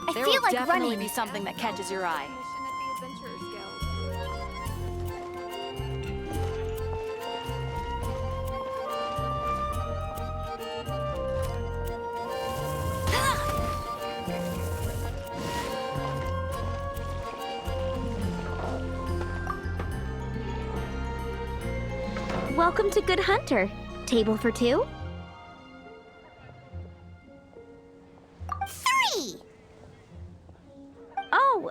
I There feel will like definitely running. be something that catches your eye. Mission at the Adventurers Guild. Welcome to Good Hunter. Table for two? 3! Oh,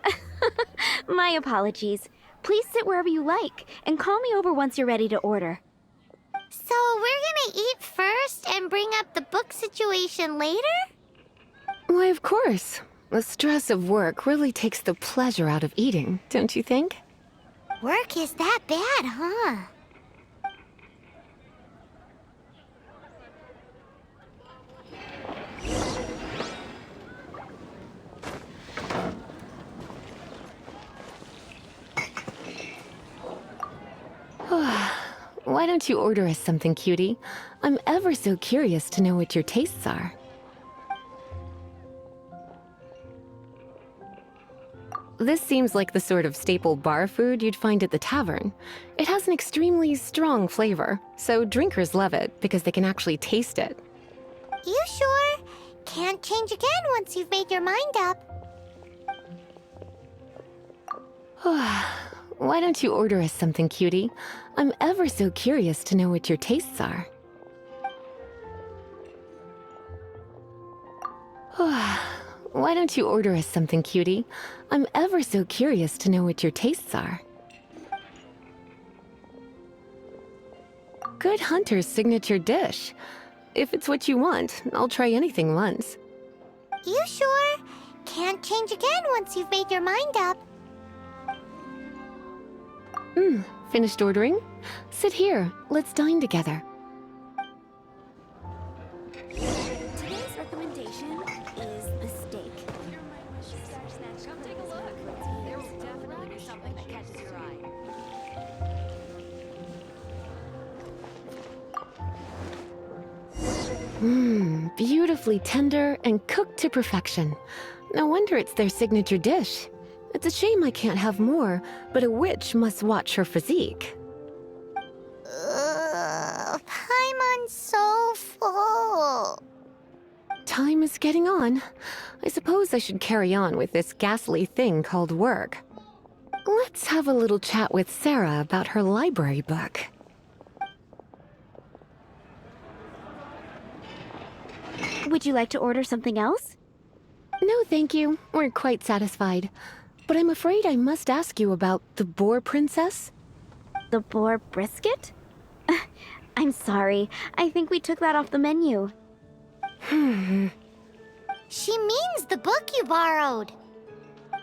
my apologies. Please sit wherever you like, and call me over once you're ready to order. So we're gonna eat first and bring up the book situation later? Why, of course. The stress of work really takes the pleasure out of eating, don't you think? Work is that bad, huh? Why don't you order us something, cutie? I'm ever so curious to know what your tastes are. This seems like the sort of staple bar food you'd find at the tavern. It has an extremely strong flavor, so drinkers love it because they can actually taste it. You sure? Can't change again once you've made your mind up. Why don't you order us something, cutie? I'm ever so curious to know what your tastes are. Why don't you order us something, cutie? I'm ever so curious to know what your tastes are. Good Hunter's signature dish. If it's what you want, I'll try anything once. You sure? Can't change again once you've made your mind up. Finished ordering? Sit here. Let's dine together. Today's recommendation is the steak. Come take a look. There will definitely be something that catches your eye. Beautifully tender and cooked to perfection. No wonder it's their signature dish. It's a shame I can't have more, but a witch must watch her physique. Paimon's so full. Time is getting on. I suppose I should carry on with this ghastly thing called work. Let's have a little chat with Sarah about her library book. Would you like to order something else? No, thank you. We're quite satisfied. But I'm afraid I must ask you about the Boar Princess. The boar brisket? I'm sorry. I think we took that off the menu. She means the book you borrowed.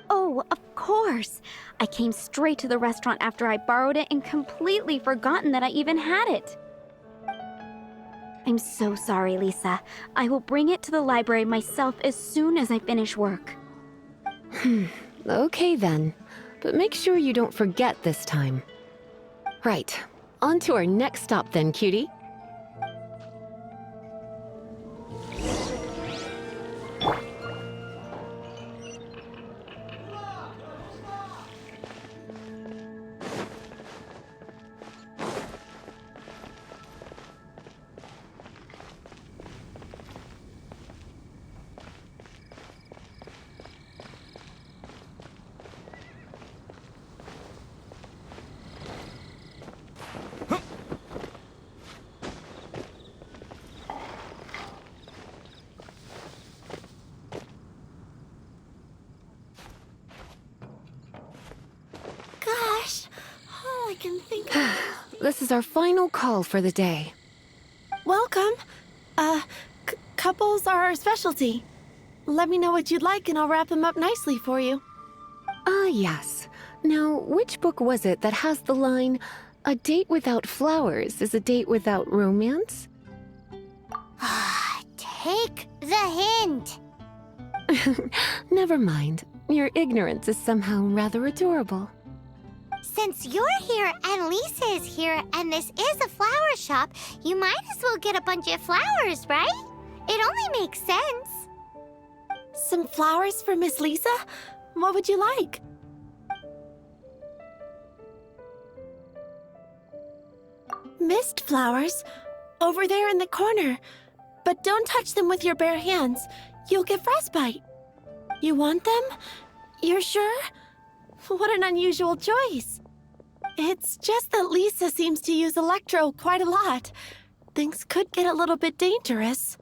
Oh, of course. I came straight to the restaurant after I borrowed it and completely forgotten that I even had it. I'm so sorry, Lisa. I will bring it to the library myself as soon as I finish work. Okay then. But make sure you don't forget this time. Right. On to our next stop then, cutie. Gosh, all I can think of. This is our final call for the day. Welcome. Couples are our specialty. Let me know what you'd like and I'll wrap them up nicely for you. Yes. Now, which book was it that has the line, "A date without flowers is a date without romance"? Take the hint. Never mind. Your ignorance is somehow rather adorable. Since you're here and Lisa is here and this is a flower shop, you might as well get a bunch of flowers, right? It only makes sense. Some flowers for Miss Lisa? What would you like? Mist flowers? Over there in the corner. But don't touch them with your bare hands. You'll get frostbite. You want them? You're sure? What an unusual choice. It's just that Lisa seems to use Electro quite a lot. Things could get a little bit dangerous.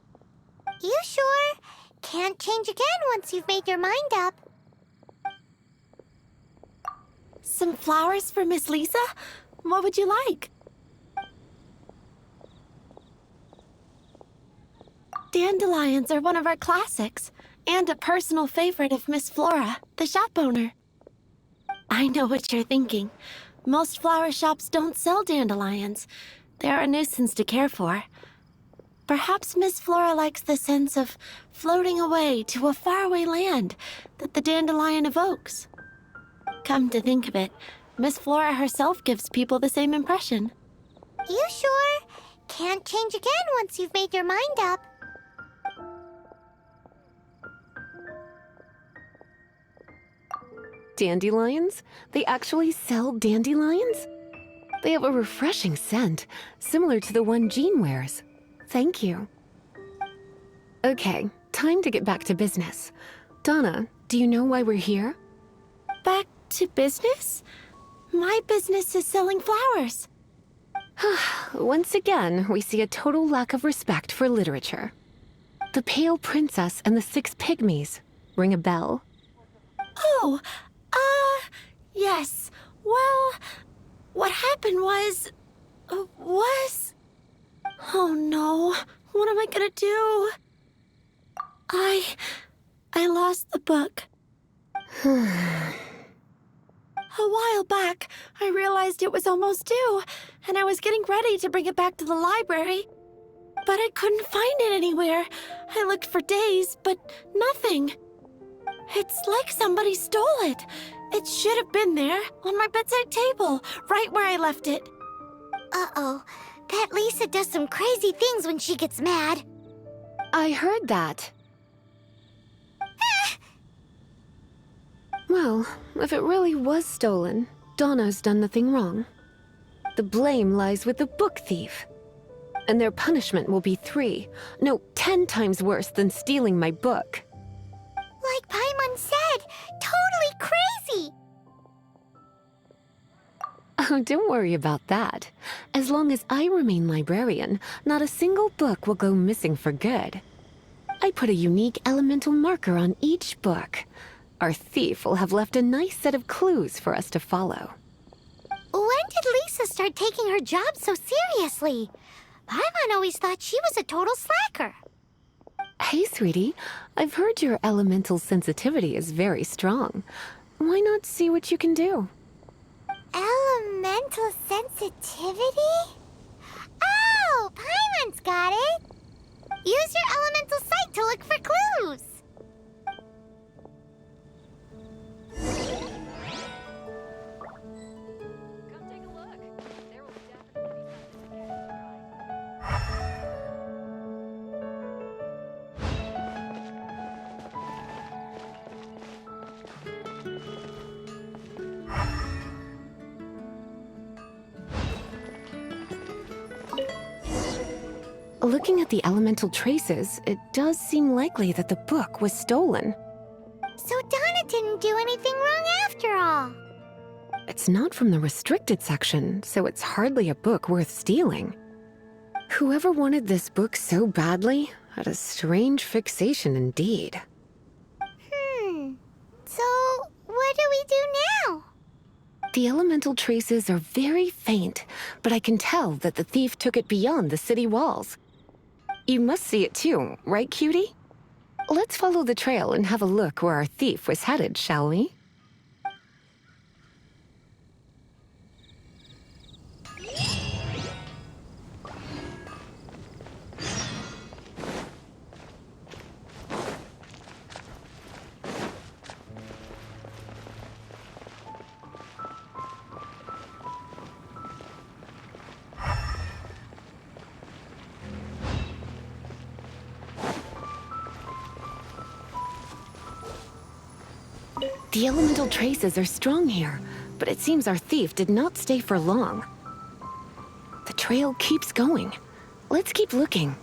You sure? Can't change again once you've made your mind up. Some flowers for Miss Lisa? What would you like? Dandelions are one of our classics, and a personal favorite of Miss Flora, the shop owner. I know what you're thinking. Most flower shops don't sell dandelions. They're a nuisance to care for. Perhaps Miss Flora likes the sense of floating away to a faraway land that the dandelion evokes. Come to think of it, Miss Flora herself gives people the same impression. You sure? Can't change again once you've made your mind up. Dandelions? They actually sell dandelions? They have a refreshing scent, similar to the one Jean wears. Thank you. Okay, time to get back to business. Donna, do you know why we're here? Back to business? My business is selling flowers. Once again, we see a total lack of respect for literature. The Pale Princess and the Six Pygmies. Ring a bell? Oh, yes. Well, what happened was... Oh no, what am I gonna do? I lost the book. A while back, I realized it was almost due, and I was getting ready to bring it back to the library. But I couldn't find it anywhere. I looked for days, but nothing. It's like somebody stole it. It should have been there, on my bedside table, right where I left it. Uh-oh. That Lisa does some crazy things when she gets mad. I heard that. Well, if it really was stolen, Donna's done nothing wrong. The blame lies with the book thief. And their punishment will be 10 times worse than stealing my book. Like Paimon said, totally crazy. Oh, don't worry about that. As long as I remain librarian, not a single book will go missing for good. I put a unique elemental marker on each book. Our thief will have left a nice set of clues for us to follow. When did Lisa start taking her job so seriously? Paimon always thought she was a total slacker. Hey, sweetie. I've heard your elemental sensitivity is very strong. Why not see what you can do? Elemental sensitivity? Oh, Paimon's got it. Use your elemental sight to look for clues. Come take a look. There will definitely be something that catches your eye. Looking at the elemental traces, it does seem likely that the book was stolen. So Donna didn't do anything wrong after all. It's not from the restricted section, so it's hardly a book worth stealing. Whoever wanted this book so badly had a strange fixation indeed. So what do we do now? The elemental traces are very faint, but I can tell that the thief took it beyond the city walls. You must see it too, right, cutie? Let's follow the trail and have a look where our thief was headed, shall we? The elemental traces are strong here, but it seems our thief did not stay for long. The trail keeps going. Let's keep looking.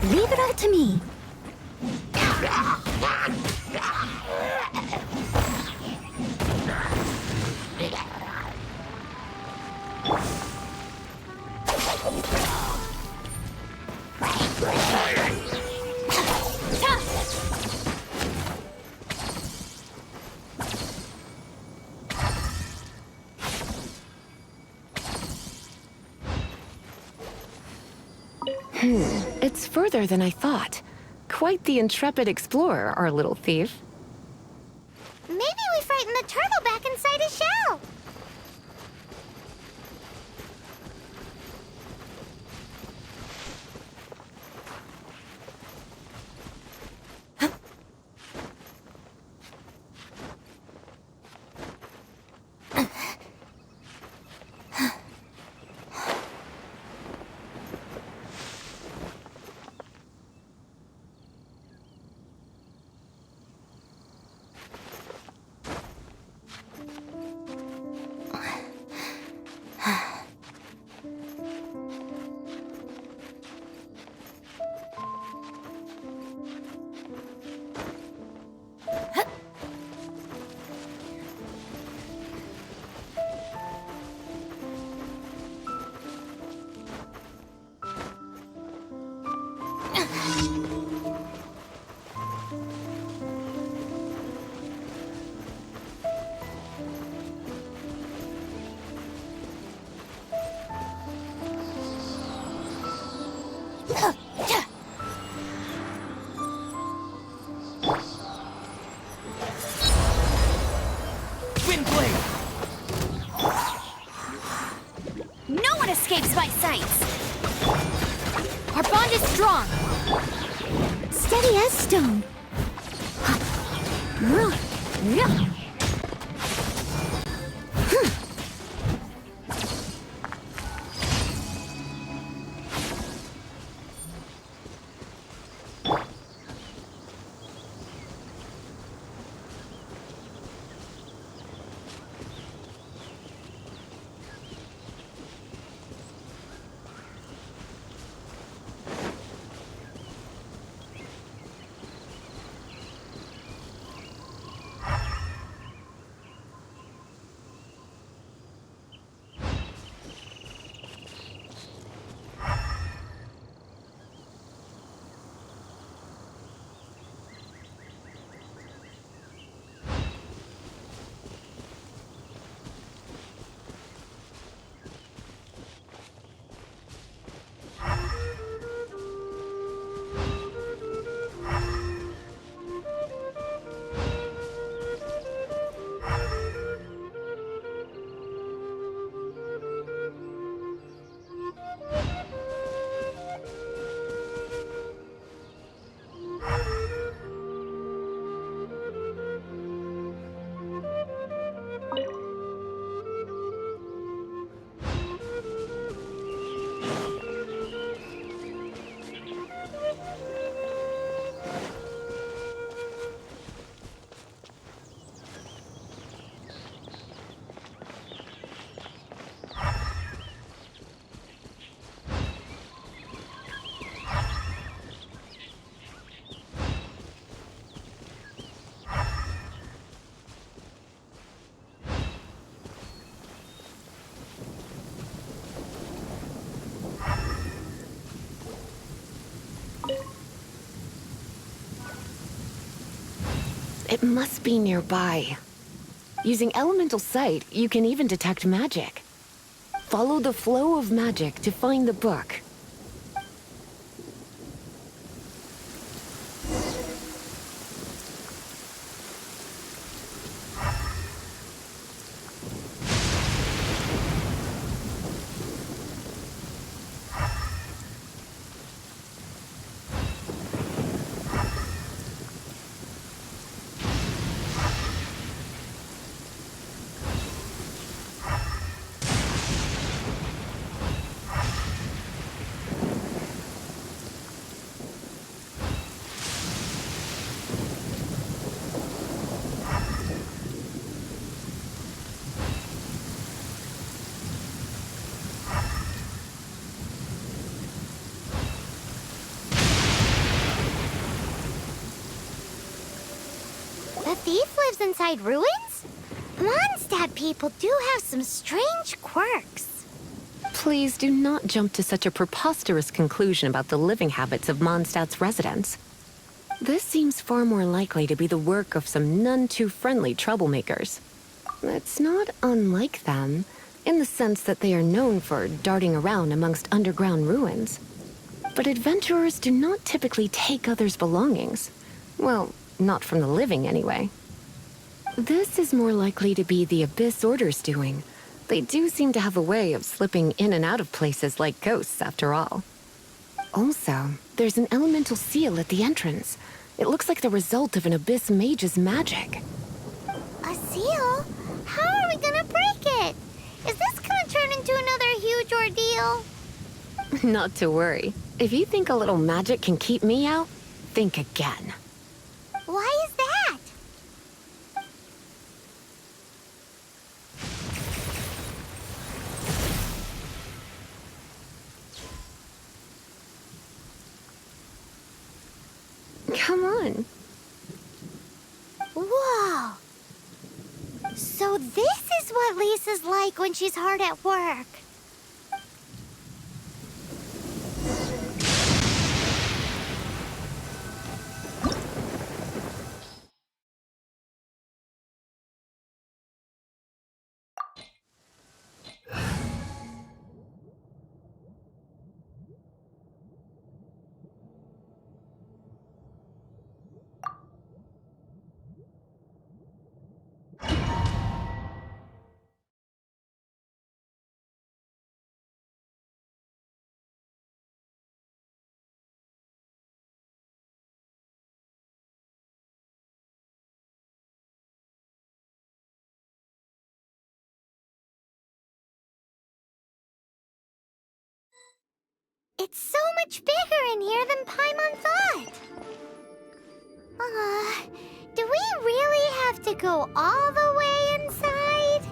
Leave it all to me. It's further than I thought. Quite the intrepid explorer, our little thief. Maybe we frightened the turtle back inside his shell. No one escapes my sights! Our bond is strong! Steady as stone. It must be nearby. Using elemental sight, you can even detect magic. Follow the flow of magic to find the book. The thief lives inside ruins? Mondstadt people do have some strange quirks. Please do not jump to such a preposterous conclusion about the living habits of Mondstadt's residents. This seems far more likely to be the work of some none-too-friendly troublemakers. It's not unlike them, in the sense that they are known for darting around amongst underground ruins. But adventurers do not typically take others' belongings. Well, not from the living, anyway. This is more likely to be the Abyss Order's doing. They do seem to have a way of slipping in and out of places like ghosts, after all. Also, there's an elemental seal at the entrance. It looks like the result of an Abyss mage's magic. A seal? How are we gonna break it? Is this gonna turn into another huge ordeal? Not to worry. If you think a little magic can keep me out, think again. Why is that? Come on. Whoa! So this is what Lisa's like when she's hard at work. It's so much bigger in here than Paimon thought. Do we really have to go all the way inside?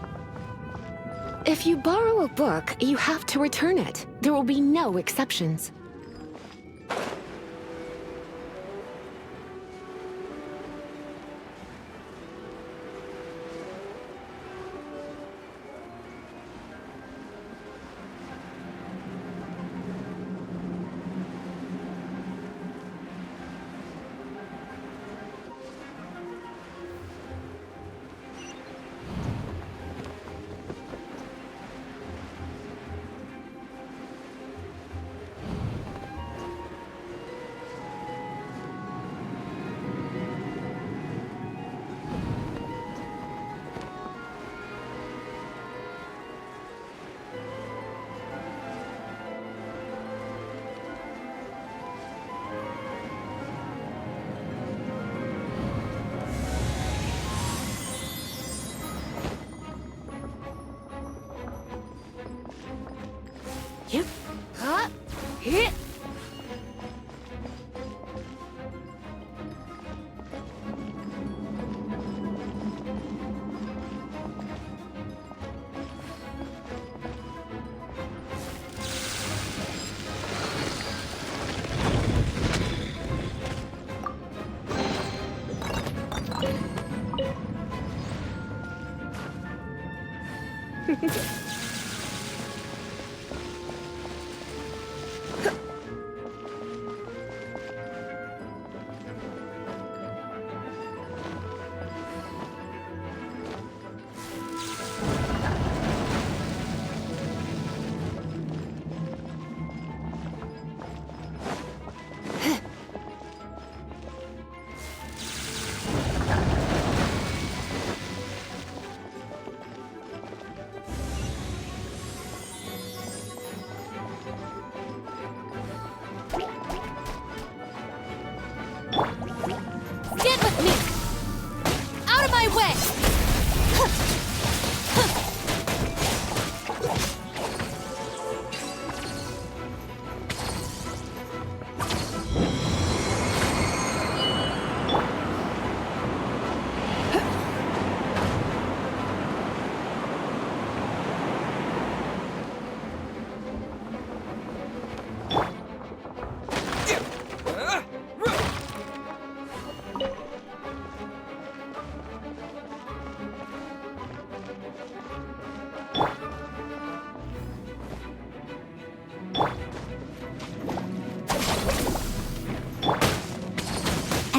If you borrow a book, you have to return it. There will be no exceptions.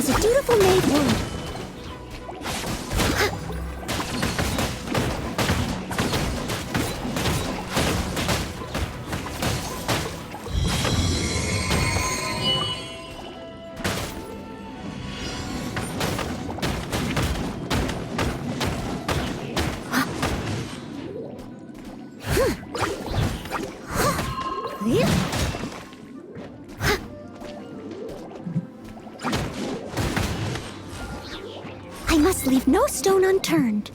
as a dutiful maid would. I must leave no stone unturned.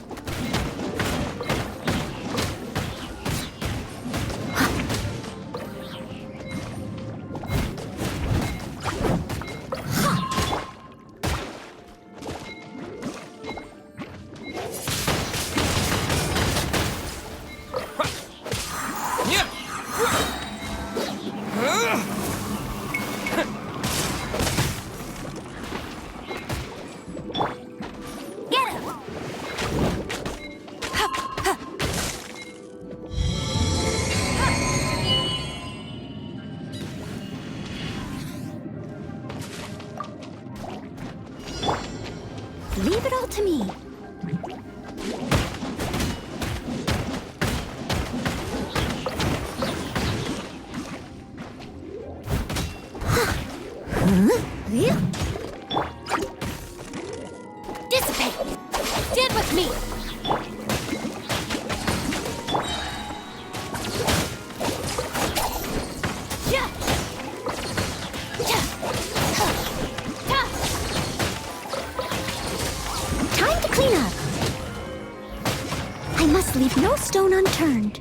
Leave it all to me. Dissipate! Stand with me! Time to clean up. I must leave no stone unturned.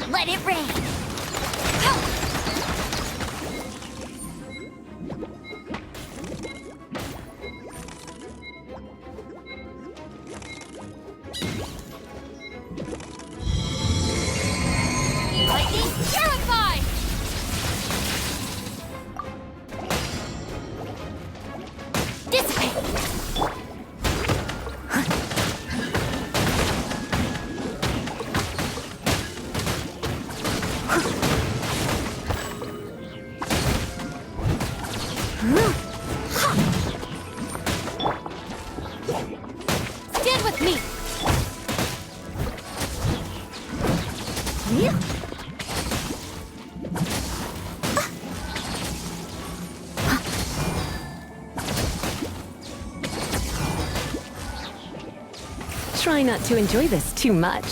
Let it rain. Lightning purify! Dissipate! Stand with me! Try not to enjoy this too much.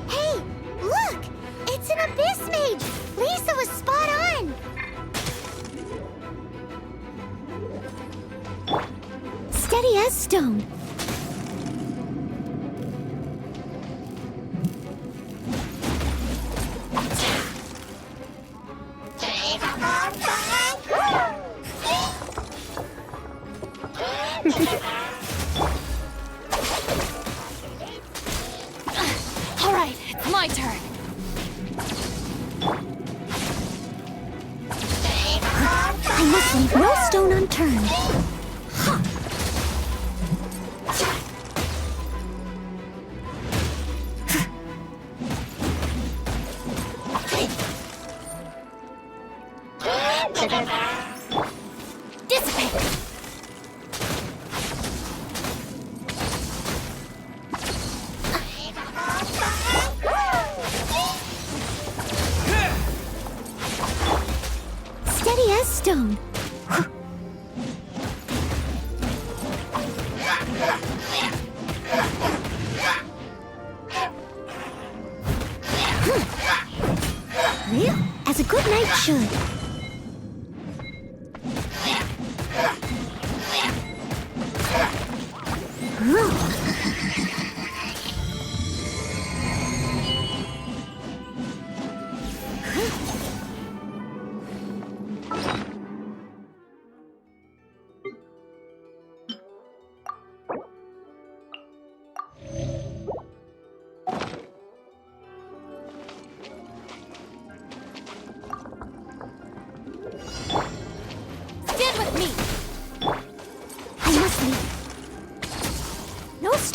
Hey, look! It's an abyss mage! Lisa was spot on! Steady as stone. All right, it's my turn. I must leave no stone unturned. Dissipate! Steady as stone. As a good knight should.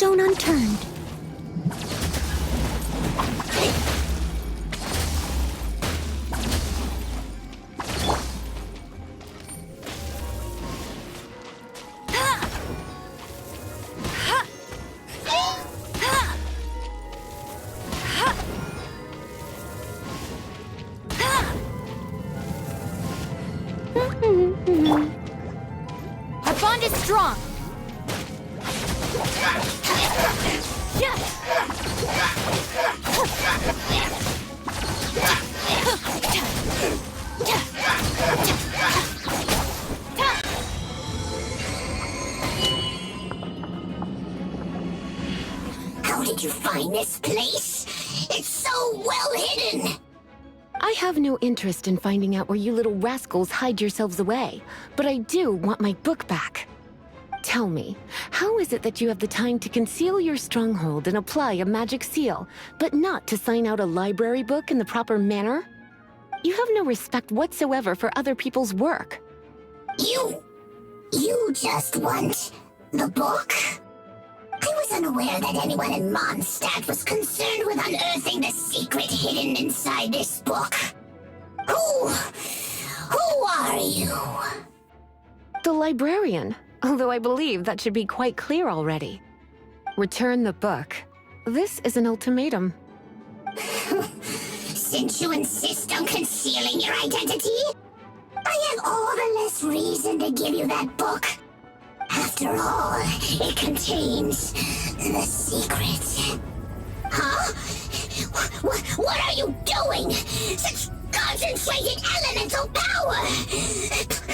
stone unturned. Our bond is strong. How did you find this place? It's so well hidden. I have no interest in finding out where you little rascals hide yourselves away, but I do want my book back. Tell me, how is it that you have the time to conceal your stronghold and apply a magic seal, but not to sign out a library book in the proper manner? You have no respect whatsoever for other people's work. You just want the book? I was unaware that anyone in Mondstadt was concerned with unearthing the secret hidden inside this book. Who are you? The librarian, although I believe that should be quite clear already. Return the book. This is an ultimatum. Since you insist on concealing your identity, I have all the less reason to give you that book. After all, it contains the secret. Huh? What are you doing? Such concentrated elemental power!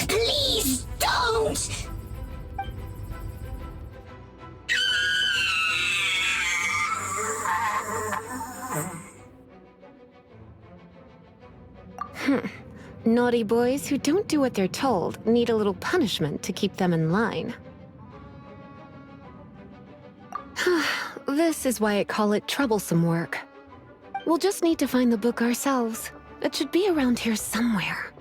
Please don't! Naughty boys who don't do what they're told need a little punishment to keep them in line. This is why I call it troublesome work. We'll just need to find the book ourselves. It should be around here somewhere.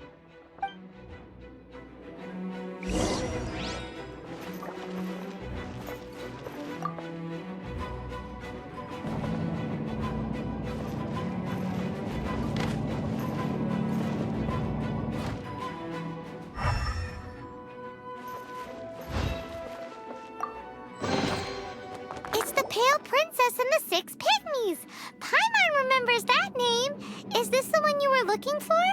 It's the Pale Princess and the Six Pygmies! Paimon remembers that name! Is this the one you were looking for?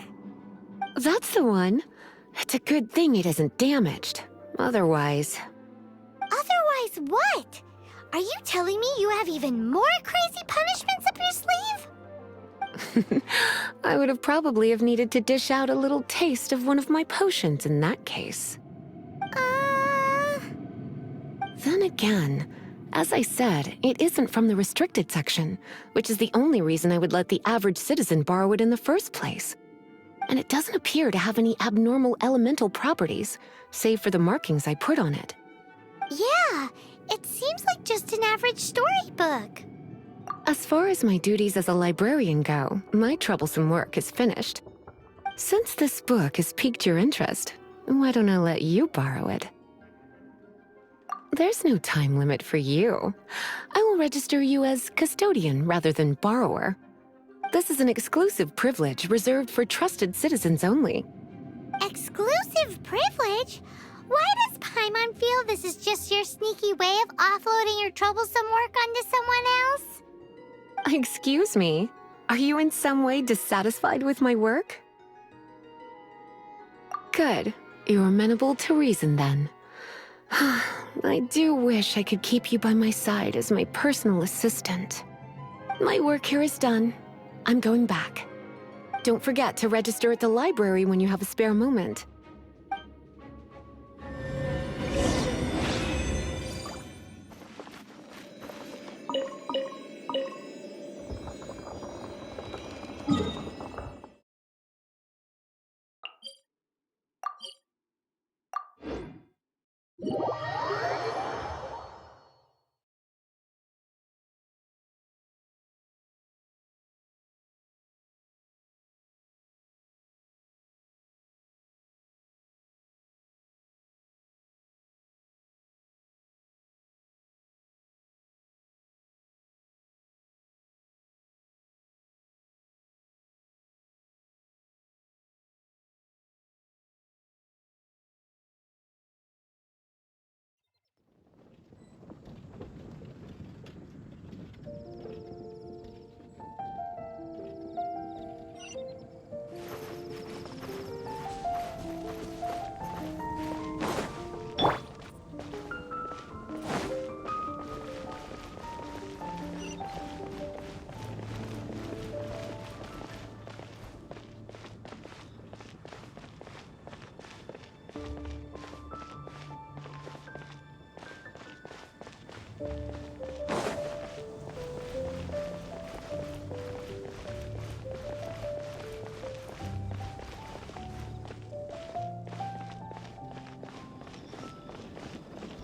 That's the one. It's a good thing it isn't damaged. Otherwise... Otherwise what? Are you telling me you have even more crazy punishments up your sleeve? I would have probably have needed to dish out a little taste of one of my potions in that case. Then again, as I said, it isn't from the restricted section, which is the only reason I would let the average citizen borrow it in the first place. And it doesn't appear to have any abnormal elemental properties, save for the markings I put on it. Yeah, it seems like just an average storybook. As far as my duties as a librarian go, my troublesome work is finished. Since this book has piqued your interest, why don't I let you borrow it? There's no time limit for you. I will register you as custodian rather than borrower. This is an exclusive privilege reserved for trusted citizens only. Exclusive privilege? Why does Paimon feel this is just your sneaky way of offloading your troublesome work onto someone else? Excuse me, are you in some way dissatisfied with my work? Good, you're amenable to reason then. I do wish I could keep you by my side as my personal assistant. My work here is done. I'm going back. Don't forget to register at the library when you have a spare moment.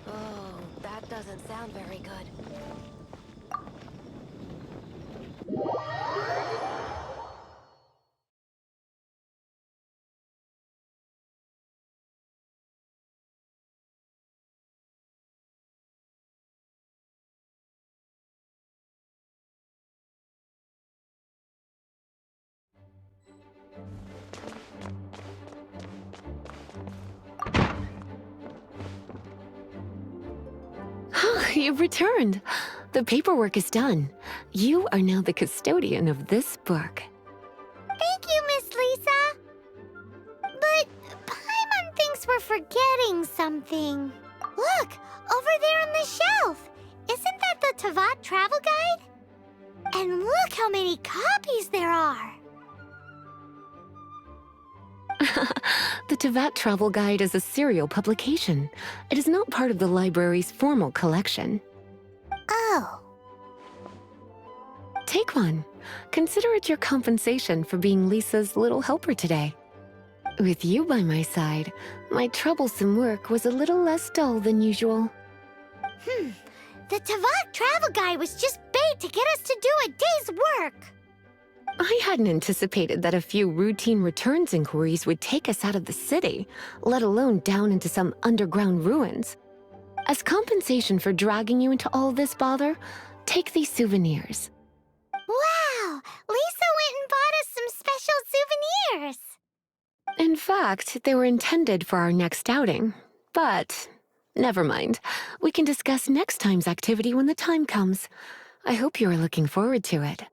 Oh, that doesn't sound very good. You've returned. The paperwork is done. You are now the custodian of this book. Thank you, Miss Lisa. But Paimon thinks we're forgetting something. Look, over there on the shelf. Isn't that the Tavat travel guide? And look how many copies there are. The Tavat Travel Guide is a serial publication. It is not part of the library's formal collection. Oh. Take one. Consider it your compensation for being Lisa's little helper today. With you by my side, my troublesome work was a little less dull than usual. The Tavat travel guide was just bait to get us to do a day's work. I hadn't anticipated that a few routine returns inquiries would take us out of the city, let alone down into some underground ruins. As compensation for dragging you into all this bother, take these souvenirs. Wow, Lisa went and bought us some special souvenirs. In fact, they were intended for our next outing. But never mind. We can discuss next time's activity when the time comes. I hope you are looking forward to it.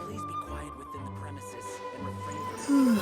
Please be quiet within the premises and refrain from...